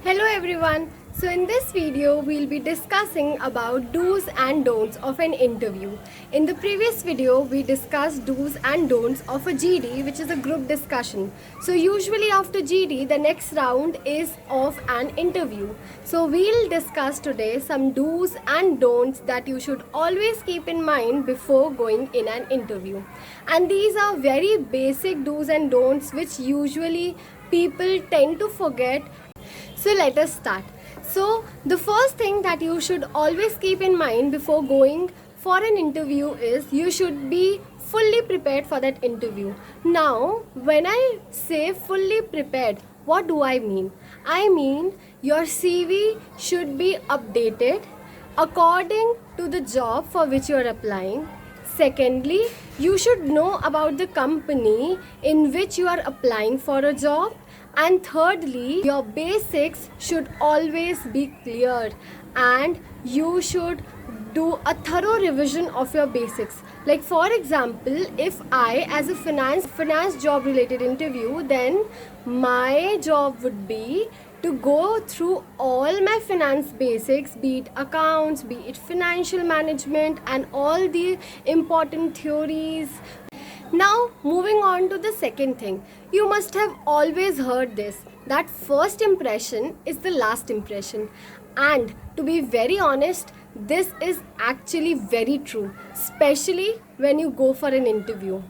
Hello everyone. So in this video we'll be discussing about do's and don'ts of an interview. In the previous video we discussed do's and don'ts of a GD, which is a group discussion. So usually after GD the next round is of an interview. So we'll discuss today some do's and don'ts that you should always keep in mind before going in an interview. And these are very basic do's and don'ts which usually people tend to forget. So let us start. So the first thing that you should always keep in mind before going for an interview is you should be fully prepared for that interview. Now, when I say fully prepared, what do I mean? I mean your CV should be updated according to the job for which you are applying. Secondly, you should know about the company in which you are applying for a job. And thirdly, your basics should always be clear and you should do a thorough revision of your basics. Like for example, if I as a finance job related interview, then my job would be to go through all my finance basics, be it accounts, be it financial management and all the important theories. Now, moving on to the second thing, you must have always heard this, that first impression is the last impression. And to be very honest, this is actually very true, especially when you go for an interview.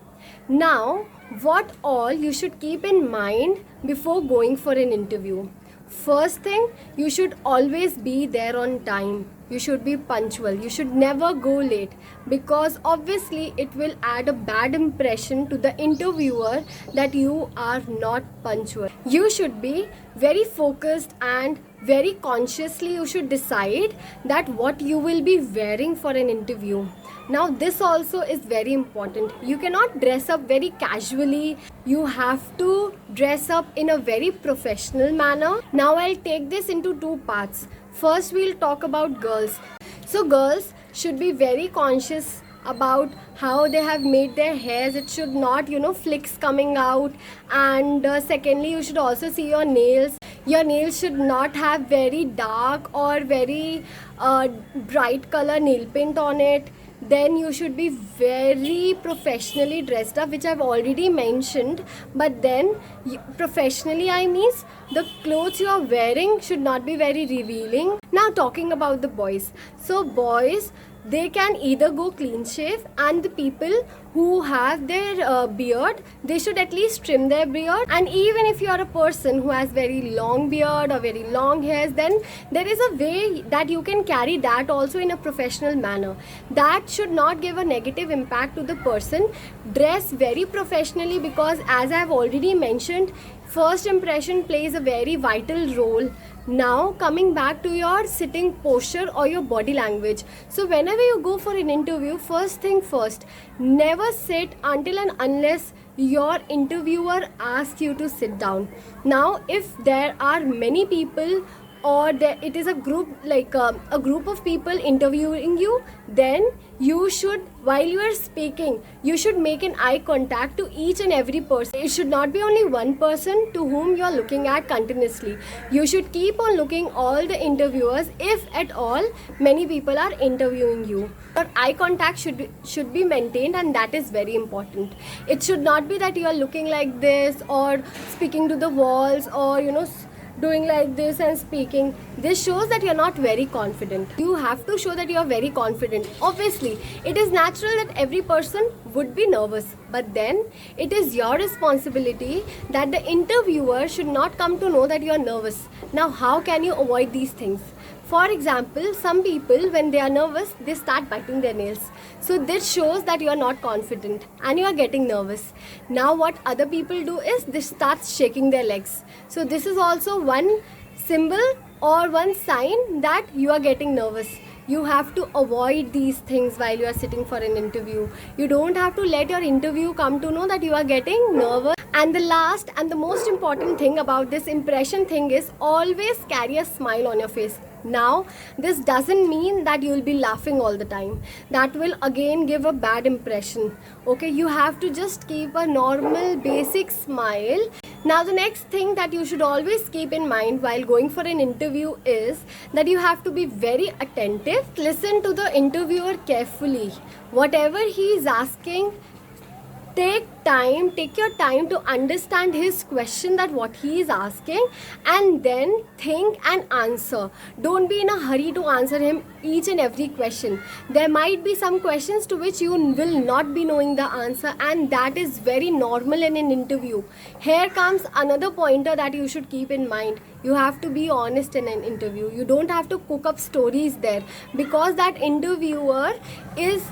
Now, what all you should keep in mind before going for an interview? First thing, you should always be there on time. You should be punctual. You should never go late, because obviously it will add a bad impression to the interviewer that you are not punctual. You should be very focused and very consciously you should decide that what you will be wearing for an interview. Now this also is very important. You cannot dress up very casually. You have to dress up in a very professional manner. Now I'll take this into two parts. First we'll talk about girls. So girls should be very conscious about how they have made their hairs. It should not, flicks coming out. And secondly, you should also see your nails. Your nails should not have very dark or very bright color nail paint on it. Then you should be very professionally dressed up, which I've already mentioned. But then professionally I mean the clothes you are wearing should not be very revealing. Now talking about the boys. So boys, they can either go clean shave, and the people who have their beard, they should at least trim their beard. And even if you are a person who has very long beard or very long hairs, then there is a way that you can carry that also in a professional manner. That should not give a negative impact to the person. Dress very professionally, because as I have already mentioned, first impression plays a very vital role. Now coming back to your sitting posture or your body language. So whenever you go for an interview, first thing first, never sit until and unless your interviewer asks you to sit down. Now if there are many people or it is a group, like a group of people interviewing you, then you should, while you are speaking, you should make an eye contact to each and every person. It should not be only one person to whom you are looking at continuously. You should keep on looking all the interviewers, if at all many people are interviewing you. Your eye contact should be maintained, and that is very important. It should not be that you are looking like this or speaking to the walls or doing like this and speaking. This shows that you're not very confident. You have to show that you're very confident. Obviously, it is natural that every person would be nervous, but then it is your responsibility that the interviewer should not come to know that you're nervous. Now, how can you avoid these things? For example, some people, when they are nervous, they start biting their nails. So this shows that you are not confident and you are getting nervous. Now what other people do is they start shaking their legs. So this is also one symbol or one sign that you are getting nervous. You have to avoid these things while you are sitting for an interview. You don't have to let your interview come to know that you are getting nervous. And the last and the most important thing about this impression thing is always carry a smile on your face. Now, this doesn't mean that you will be laughing all the time. That will again give a bad impression. Okay, you have to just keep a normal basic smile. Now, the next thing that you should always keep in mind while going for an interview is that you have to be very attentive. Listen to the interviewer carefully. Whatever he is asking, take your time to understand his question, that what he is asking, and then think and answer. Don't be in a hurry to answer him each and every question. There might be some questions to which you will not be knowing the answer, and that is very normal in an interview. Here comes another pointer that you should keep in mind. You have to be honest in an interview. You don't have to cook up stories there, because that interviewer is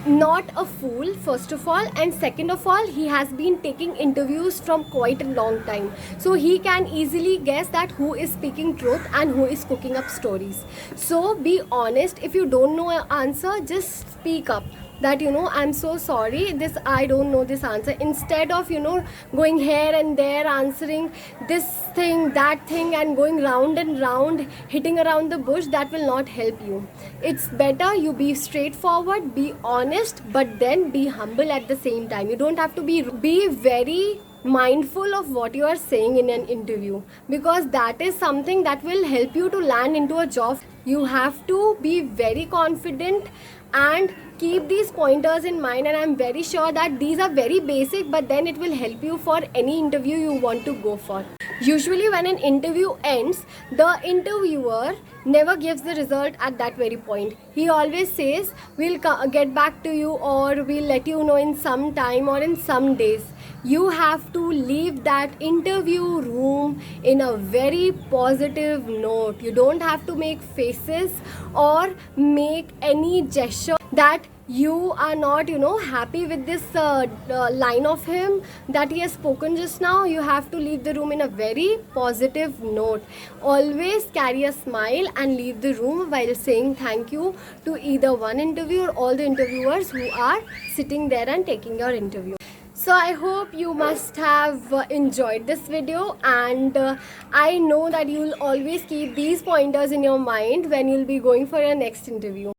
not a fool, first of all, and second of all, he has been taking interviews from quite a long time, so he can easily guess that who is speaking truth and who is cooking up stories. So be honest. If you don't know an answer, just speak up that I'm so sorry, this I don't know this answer, instead of going here and there answering this thing, that thing, and going round and round, hitting around the bush. That will not help you. It's better you be straightforward, be honest, but then be humble at the same time. You don't have to be very mindful of what you are saying in an interview, because that is something that will help you to land into a job. You have to be very confident and keep these pointers in mind, and I'm very sure that these are very basic, but then it will help you for any interview you want to go for. Usually when an interview ends, the interviewer never gives the result at that very point. He always says, we'll get back to you, or we'll let you know in some time or in some days. You have to leave that interview room in a very positive note. You don't have to make faces or make any gesture that you are not happy with this line of him that he has spoken just now. You have to leave the room in a very positive note. Always carry a smile and leave the room while saying thank you to either one interviewer or all the interviewers who are sitting there and taking your interview. So I hope you must have enjoyed this video, and I know that you'll always keep these pointers in your mind when you'll be going for your next interview.